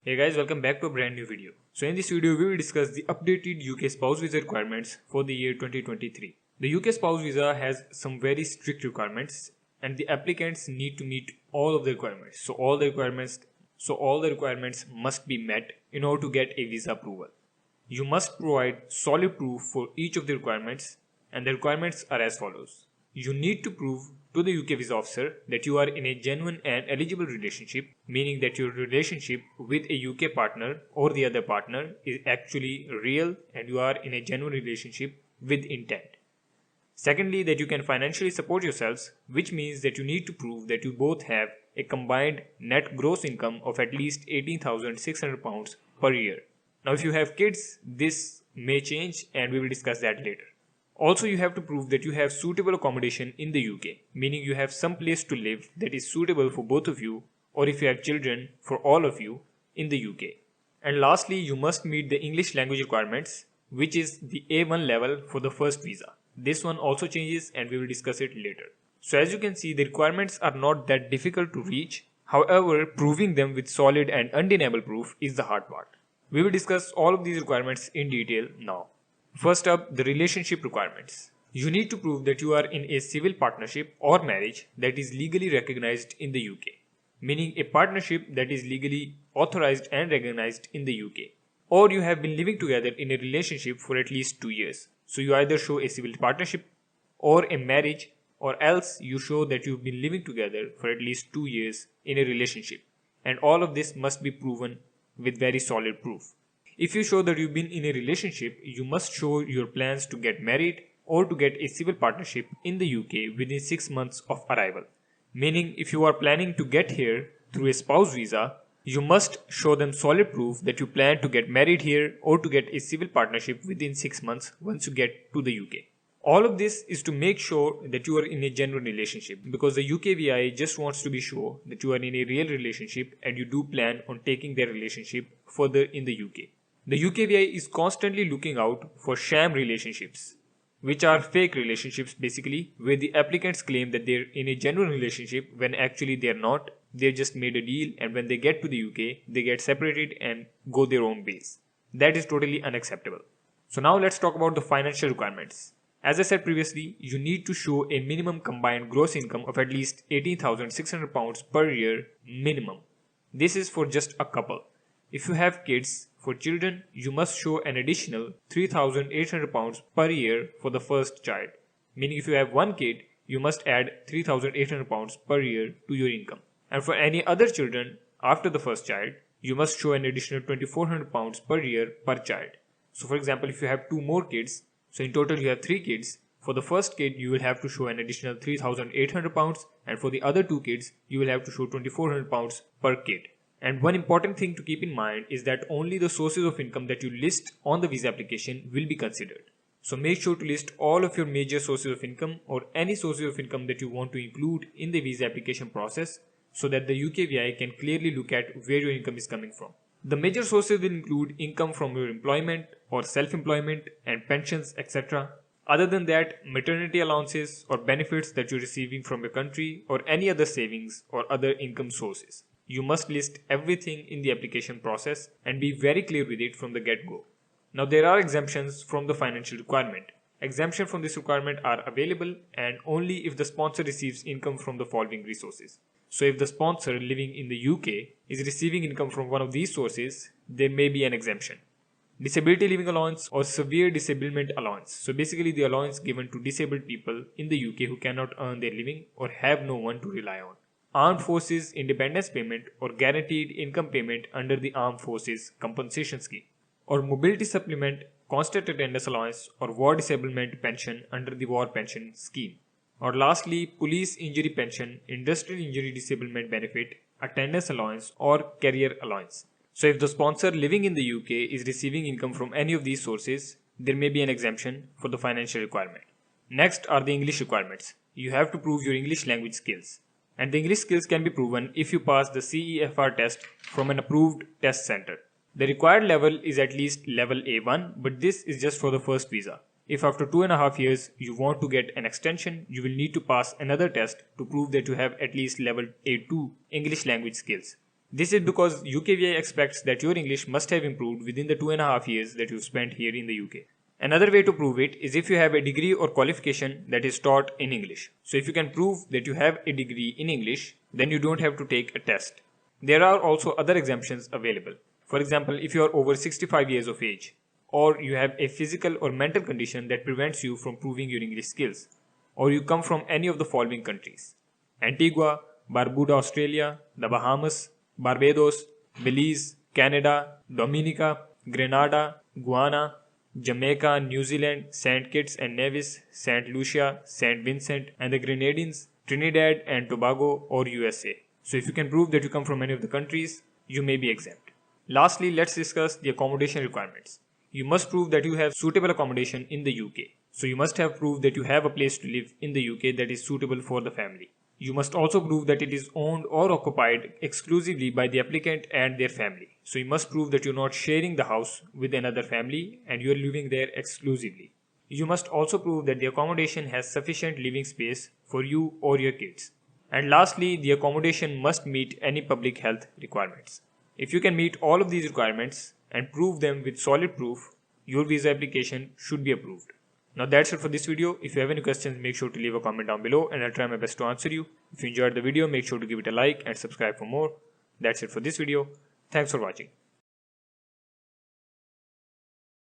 Hey guys, welcome back to a brand new video. So in this video, we will discuss the updated UK spouse visa requirements for the year 2023. The UK spouse visa has some very strict requirements and the applicants need to meet all of the requirements. So all the requirements must be met in order to get a visa approval. You must provide solid proof for each of the requirements, and the requirements are as follows. You need to prove to the UK visa officer that you are in a genuine and eligible relationship, meaning that your relationship with a UK partner or the other partner is actually real and you are in a genuine relationship with intent. Secondly, that you can financially support yourselves, which means that you need to prove that you both have a combined net gross income of at least £18,600 per year. Now, if you have kids, this may change and we will discuss that later. Also, you have to prove that you have suitable accommodation in the UK, meaning you have some place to live that is suitable for both of you, or if you have children, for all of you in the UK. And lastly, you must meet the English language requirements, which is the A1 level for the first visa. This one also changes and we will discuss it later. So as you can see, the requirements are not that difficult to reach. However, proving them with solid and undeniable proof is the hard part. We will discuss all of these requirements in detail now. First up, the relationship requirements. You need to prove that you are in a civil partnership or marriage that is legally recognized in the UK, meaning a partnership that is legally authorized and recognized in the UK. Or you have been living together in a relationship for at least 2 years. So you either show a civil partnership or a marriage, or else you show that you've been living together for at least 2 years in a relationship. And all of this must be proven with very solid proof. If you show that you've been in a relationship, you must show your plans to get married or to get a civil partnership in the UK within 6 months of arrival. Meaning, if you are planning to get here through a spouse visa, you must show them solid proof that you plan to get married here or to get a civil partnership within 6 months once you get to the UK. All of this is to make sure that you are in a genuine relationship, because the UKVI just wants to be sure that you are in a real relationship and you do plan on taking their relationship further in the UK. The UKVI is constantly looking out for sham relationships, which are fake relationships basically, where the applicants claim that they're in a genuine relationship when actually they're not. They just made a deal and when they get to the UK, they get separated and go their own ways. That is totally unacceptable. So now let's talk about the financial requirements. As I said previously, you need to show a minimum combined gross income of at least £18,600 per year minimum. This is for just a couple. If you have kids, for children, you must show an additional £3,800 per year for the first child. Meaning if you have one kid, you must add £3,800 per year to your income. And for any other children after the first child, you must show an additional £2,400 per year per child. So for example, if you have 2 more kids, so in total you have 3 kids, for the first kid you will have to show an additional £3,800, and for the other 2 kids you will have to show £2,400 per kid. And one important thing to keep in mind is that only the sources of income that you list on the visa application will be considered. So make sure to list all of your major sources of income or any sources of income that you want to include in the visa application process, so that the UKVI can clearly look at where your income is coming from. The major sources will include income from your employment or self-employment and pensions, etc. Other than that, maternity allowances or benefits that you're receiving from your country or any other savings or other income sources. You must list everything in the application process and be very clear with it from the get-go. Now there are exemptions from the financial requirement. Exemptions from this requirement are available and only if the sponsor receives income from the following resources. So if the sponsor living in the UK is receiving income from one of these sources, there may be an exemption. Disability living allowance or severe disablement allowance. So basically the allowance given to disabled people in the UK who cannot earn their living or have no one to rely on. Armed Forces Independence Payment or Guaranteed Income Payment under the Armed Forces Compensation Scheme, or Mobility Supplement, Constant Attendance Allowance or War Disablement Pension under the War Pension Scheme. Or lastly, Police Injury Pension, Industrial Injury Disablement Benefit, Attendance Allowance or Career Allowance. So if the sponsor living in the UK is receiving income from any of these sources, there may be an exemption for the financial requirement. Next are the English requirements. You have to prove your English language skills. And the English skills can be proven if you pass the CEFR test from an approved test center. The required level is at least level A1, but this is just for the first visa. If after 2.5 years you want to get an extension, you will need to pass another test to prove that you have at least level A2 English language skills. This is because UKVI expects that your English must have improved within the 2.5 years that you've spent here in the UK. Another way to prove it is if you have a degree or qualification that is taught in English. So if you can prove that you have a degree in English, then you don't have to take a test. There are also other exemptions available. For example, if you are over 65 years of age, or you have a physical or mental condition that prevents you from proving your English skills, or you come from any of the following countries: Antigua, Barbuda, Australia, the Bahamas, Barbados, Belize, Canada, Dominica, Grenada, Guyana, Jamaica, New Zealand, St. Kitts and Nevis, St. Lucia, St. Vincent and the Grenadines, Trinidad and Tobago, or USA. So if you can prove that you come from any of the countries, you may be exempt. Lastly, let's discuss the accommodation requirements. You must prove that you have suitable accommodation in the UK. So you must have proved that you have a place to live in the UK that is suitable for the family. You must also prove that it is owned or occupied exclusively by the applicant and their family. So you must prove that you're not sharing the house with another family and you're living there exclusively. You must also prove that the accommodation has sufficient living space for you or your kids. And lastly, the accommodation must meet any public health requirements. If you can meet all of these requirements and prove them with solid proof, your visa application should be approved. Now that's it for this video. If you have any questions, make sure to leave a comment down below and I'll try my best to answer you. If you enjoyed the video, make sure to give it a like and subscribe for more. That's it for this video. Thanks for watching.